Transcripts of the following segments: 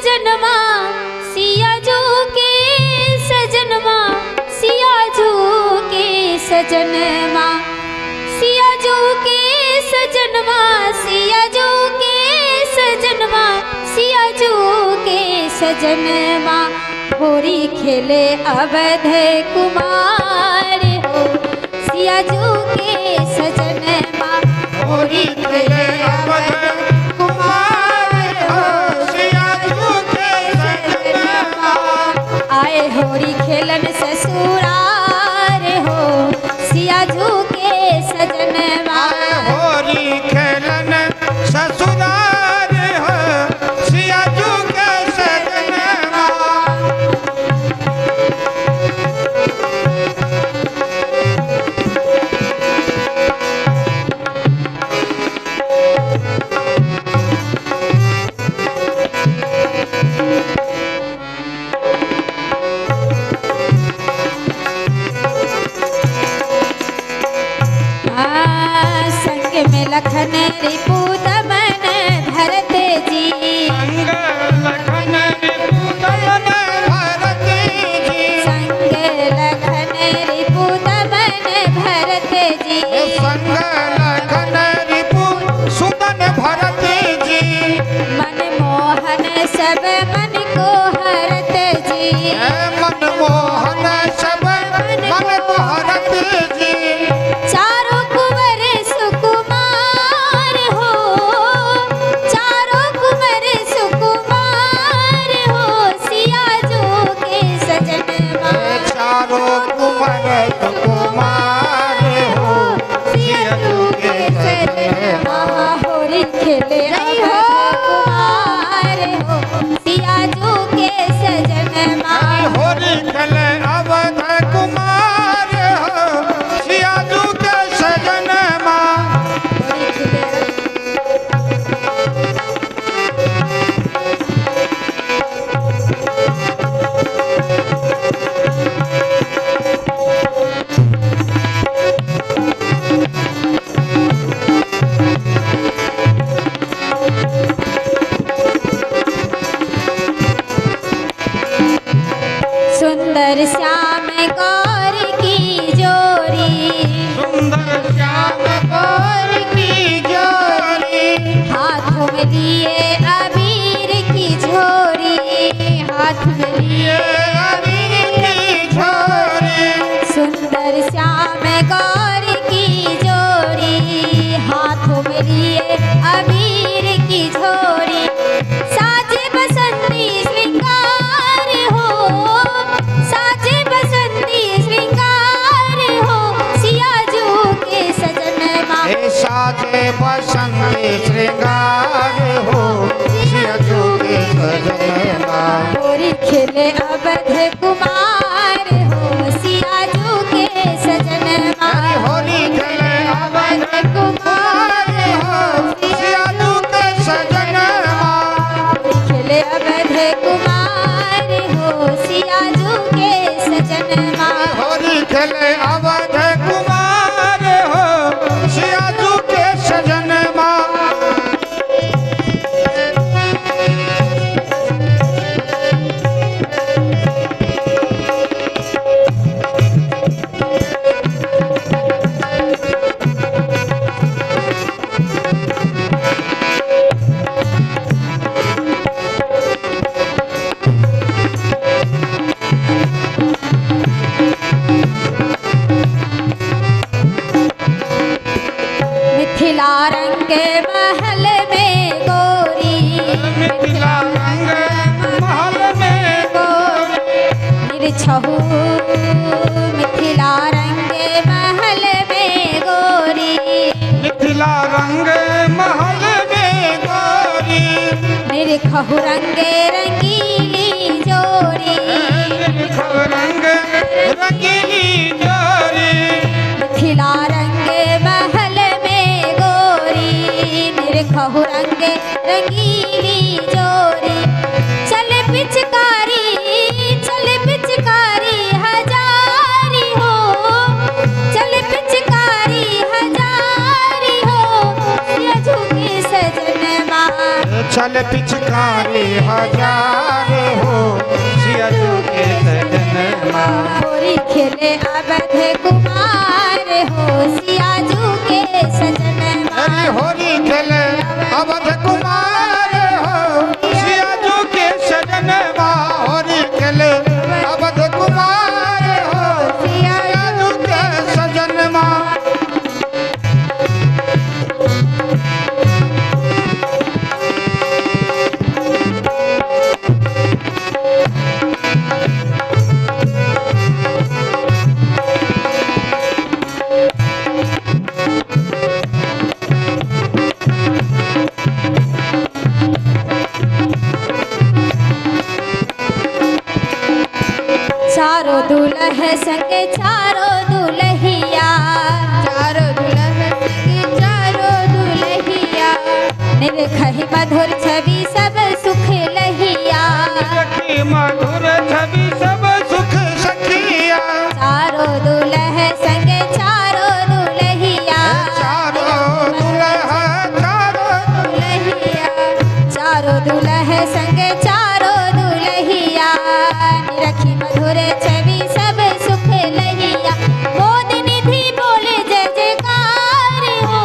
सजनमा सिया जो के सजनमा सिया जो के सजनमा सिया जो के सजनमा सिया जो के सजनमा सिया जो के सजनमा होरी खेले अवध कुमार हो सिया जो के सजनमा होरी खेले अवध कुमार हो सिया जो के सजनमा आए होरी खेलन ससुरार हो सिया जो के सजनमा होरी खेलन ससुरार हो सिया जो के सजनमा लखन रिपु दमन भरत जी संग लखन रिपु दमन भरत जी संग लखन रिपु दमन भरत जी संग लखन रिपु सुदन भरत जी मन मोहन सब मन को हरत जी मन मोहन सब मन को हरत जी चारों कुंवर सुकुमार हो चारों कुंवर सुकुमार हो सिया जो के सजनमा चारों कुंवर सुकुमार हो सिया जो के सजनमा होरी खेले कुमार हो सिया जो के सजनमा होरी खेले अवध कुमार हो सिया जो के सजनमा सुंदर श्याम गौर की जोड़ी सुंदर श्याम गौर की जोड़ी हाथों में लिए अबीर की झोरी हाथ में लिए अबीर की झोरी सुंदर श्याम गौर की जोड़ी हाथों में लिए अबीर की झोरी साजे बसंती श्रृंगार हो साजे बसंती श्रृंगार हो सिया जो के सजनमा साजे बसंती श्रृंगार हो सिया जो के सजनमा होरी खेले अवध कुमार हो सिया जो के सजनमा होली खेले अवध कुमार हो सिया जो के सजनमा खेले अवध कुमार हो सिया जो के सजनमा होली खेले अवध कुमार हो सिया जो के सजनमा मिथिला रंग महल में गोरी मिथिला रंग महल में गोरी निरछहु मिथिला रंग महल में गोरी मिथिला रंग महल में गोरी निरखहु रंग रंगीली जोरी रंग रंगीली जोरी मिथिला रंग महल में गोरी निरखहु रंग रंगीली जोरी चल पिचकारी हजारी हो चल पिचकारी हजारी हो सिया झुके सजनमा चल पिचकारी हजार हो सियाजू के सजनमा। होरी खेले अवध कुमार हो सियाजू के सजनमा। अरे होरी खेले अवध कुमार हो सियाजू के सजनमा। होरी खेले अवध कुमार हो सियाजू के सजनमा। चारों दुल्ह संगे चारों दुल्हिया। चारों दुल्ह संगे चारों दुल्हिया। निरखहि मधुर छवि सब सुख लहिया। सखी मधुर छवि सब सुख सखिया। चारों दुल्ह संगे चारों दुल्हिया। चारों दुल्हा चारों दुल्हिया। चारों दुल्ह संगे चारों दुल्हिया। निरखी मधुर छवि सब सुख लहिया। मोद निधि बोले जय जयकार हो।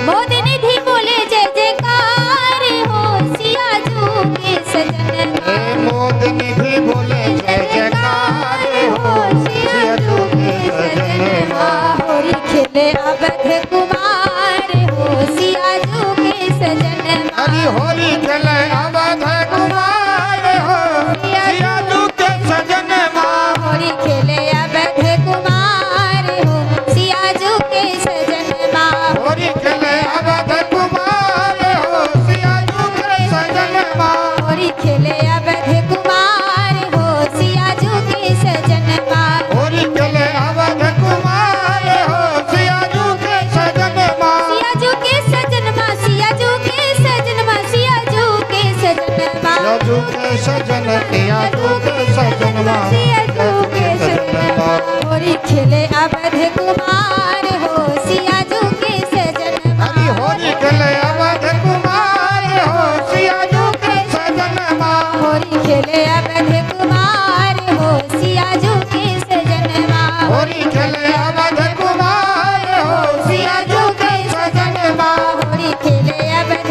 मोद निधि बोले जय जयकार हो सियाजू के सजनमा। मोद निधि बोले जय जयकार हो सियाजू के सजनमा। होरी खेले अवध कुमार हो सियाजू के सजनमा। हरि होरी खेले अवध कुमार हो सियाजू के सजनमा। होरी खेले अवध कुमार हो सियाजू के सजनमा। होरी खेले अवध कुमार हो सियाजू के सजनमा। होरी खेले अवध कुमार हो सियाजू के सजनमा। होरी खेले अवध कुमार हो सियाजू के सजनमा। सियाजू के सजनमा। सियाजू के सजनमा। सियाजू के सजनमा। सियाजू के सजन सियाजू के सजनमा। सियाजू के सजनमा। होरी खेले अवध कुमार हो सियाजू के सजनमा। हरि होरी खेले अवध कुमार हो सियाजू के सजनमा। होरी खेले अवध कुमार हो सियाजू के सजनमा। होरी खेले अवध कुमार हो सियाजू के सजनमा। होरी खेले अवध